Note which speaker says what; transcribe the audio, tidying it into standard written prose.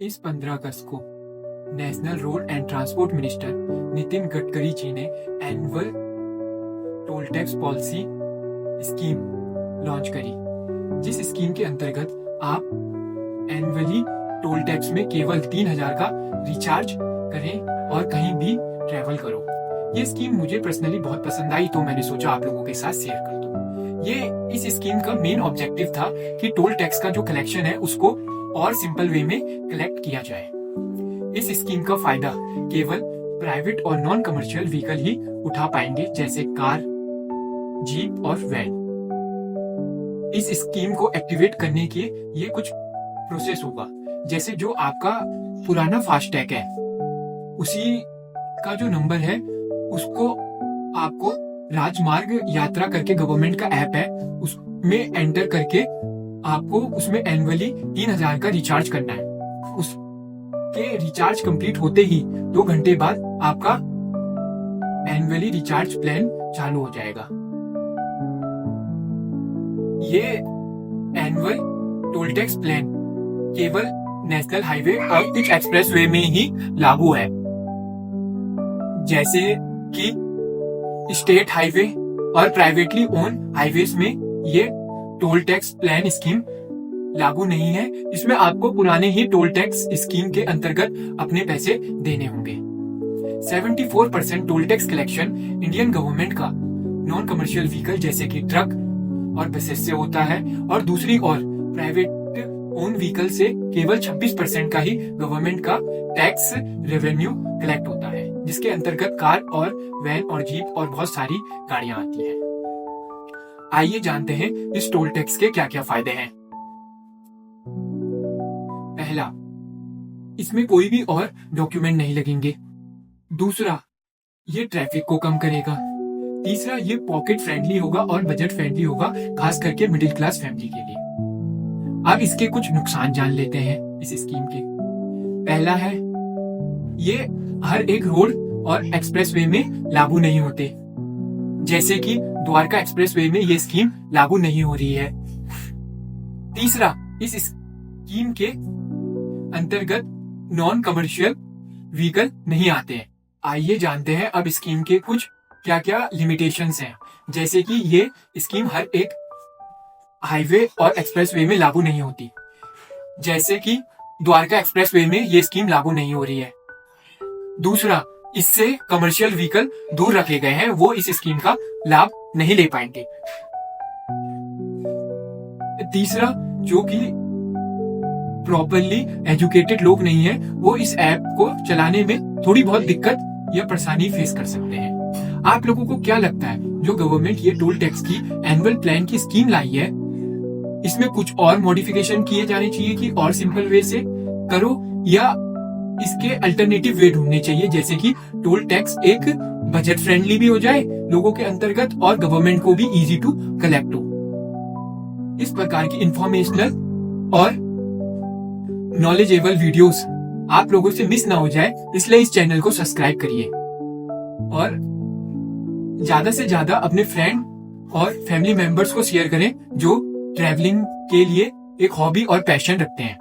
Speaker 1: इस 15 अगस्त को national road and transport minister Nitin Gadkari ji ने annual toll tax policy scheme launch करी, जिस स्कीम के अंतर्गत आप एनुअली टोल टैक्स में केवल 3000 का रिचार्ज करें और कहीं भी ट्रैवल करो। ये स्कीम मुझे पर्सनली बहुत पसंद आई, तो मैंने सोचा आप लोगों के साथ शेयर कर दूं। ये इस स्कीम का मेन ऑब्जेक्टिव था कि टोल टैक्स का जो कलेक्शन है उसको और सिंपल वे में कलेक्ट किया जाए। इस स्कीम का फायदा केवल प्राइवेट और नॉन कमर्शियल व्हीकल ही उठा पाएंगे, जैसे कार, जीप और वैन। इस स्कीम को एक्टिवेट करने के ये कुछ प्रोसेस होगा, जैसे जो आपका पुराना फास्टैग है उसी का जो नंबर है उसको आपको राजमार्ग यात्रा करके गवर्नमेंट का ऐप है उसमें एंटर करके आपको उसमें एनुअली 3000 का रिचार्ज करना है। उसके रिचार्ज कंप्लीट होते ही 2 घंटे बाद आपका एनुअली रिचार्ज प्लान चालू हो जाएगा। ये एनुअल टोल टैक्स प्लान केवल नेशनल हाईवे और कुछ एक्सप्रेस वे में ही लागू है, जैसे कि स्टेट हाईवे और प्राइवेटली ओन हाईवेज में ये टोल टैक्स प्लान स्कीम लागू नहीं है। इसमें आपको पुराने ही टोल टैक्स स्कीम के अंतर्गत अपने पैसे देने होंगे। 74% toll tax collection Indian government का नॉन कमर्शियल व्हीकल जैसे कि ट्रक और बसेस से होता है, और दूसरी ओर प्राइवेट ओन व्हीकल से केवल 26% का ही गवर्नमेंट का टैक्स रेवेन्यू कलेक्ट होता है, जिसके अंतर्गत कार और वैन और जीप और बहुत सारी गाड़ियां आती हैं। आइए जानते हैं इस टोल टैक्स के क्या क्या फायदे हैं। पहला, इसमें कोई भी और डॉक्यूमेंट नहीं लगेंगे। दूसरा, ये ट्रैफिक को कम करेगा। तीसरा, ये पॉकेट फ्रेंडली होगा और बजट फ्रेंडली होगा, खास करके मिडिल क्लास फैमिली के लिए। अब इसके कुछ नुकसान जान लेते हैं इस स्कीम के। पहला है, ये हर एक रोड और एक्सप्रेसवे में लागू नहीं होते, जैसे कि द्वारका एक्सप्रेसवे में ये स्कीम लागू नहीं हो रही है। तीसरा, इस स्कीम के अंतर्गत नॉन कमर्शियल व्हीकल नहीं आते हैं। आइए जानते हैं अब स्कीम के कुछ क्या क्या लिमिटेशंस हैं, जैसे कि ये स्कीम हर एक हाईवे और एक्सप्रेसवे में लागू नहीं होती, जैसे कि द्वारका एक्सप्रेसवे में ये स्कीम लागू नहीं हो रही है। दूसरा, इससे कमर्शियल व्हीकल दूर रखे गए हैं, वो इस स्कीम का लाभ नहीं ले पाएंगे। तीसरा, जो कि प्रॉपरली एजुकेटेड लोग नहीं है, वो इस ऐप को चलाने में थोड़ी बहुत दिक्कत या परेशानी फेस कर सकते हैं। आप लोगों को क्या लगता है, जो गवर्नमेंट ये टोल टैक्स की एनुअल प्लान की स्कीम लाई है, इसमें कुछ और मॉडिफिकेशन किए जाने चाहिए कि और सिंपल वे से करो, या इसके अल्टरनेटिव वे ढूंढने चाहिए, जैसे कि टोल टैक्स एक बजट फ्रेंडली भी हो जाए लोगों के अंतर्गत और गवर्नमेंट को भी इजी टू कलेक्ट हो। इस प्रकार की इंफॉर्मेशनल और नॉलेजेबल वीडियोस आप लोगों से मिस ना हो जाए, इसलिए इस चैनल को सब्सक्राइब करिए और ज्यादा से ज्यादा अपने फ्रेंड और फैमिली मेंबर्स को शेयर करें जो ट्रैवलिंग के लिए एक हॉबी और पैशन रखते हैं।